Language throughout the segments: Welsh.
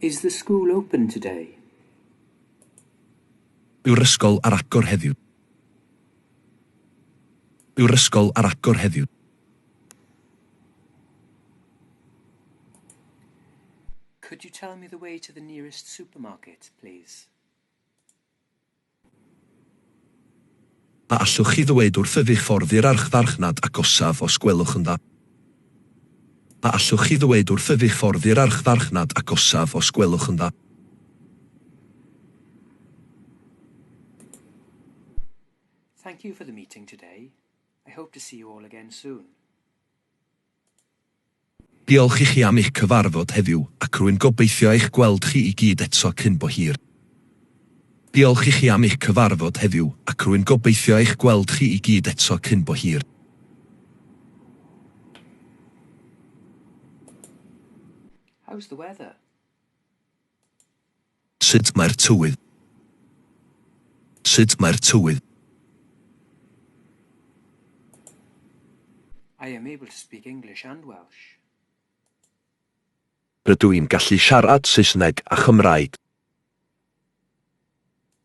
Is the school open today? Yw'r ysgol ar agor heddiw? Yw'r ysgol ar agor heddiw? Could you tell me the way to the nearest supermarket, please? A allwch chi ddweud wrth ydych ffordd i'r archfarchnad agosaf os gwelwch yn dda? A allwch chi ddweud wrth ydych ffordd i'r archfarchnad agosaf os gwelwch yn dda? Thank you for the meeting today. I hope to see you all again soon. Diolch i chi am eich cyfarfod heddiw ac rwy'n gobeithio eich gweld chi i gyd eto cyn bo hir. Diolch i chi am eich cyfarfod heddiw ac rwy'n gobeithio eich gweld chi i gyd eto cyn bo hir. How's the weather? Sut mae'r tywydd? Sut mae'r tywydd? I am able to speak English and Welsh. Rydw i'n gallu siarad Saesneg a Chymraeg.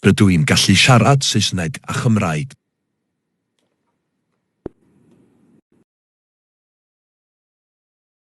Rydw i'n gallu siarad Saesneg a Chymraeg.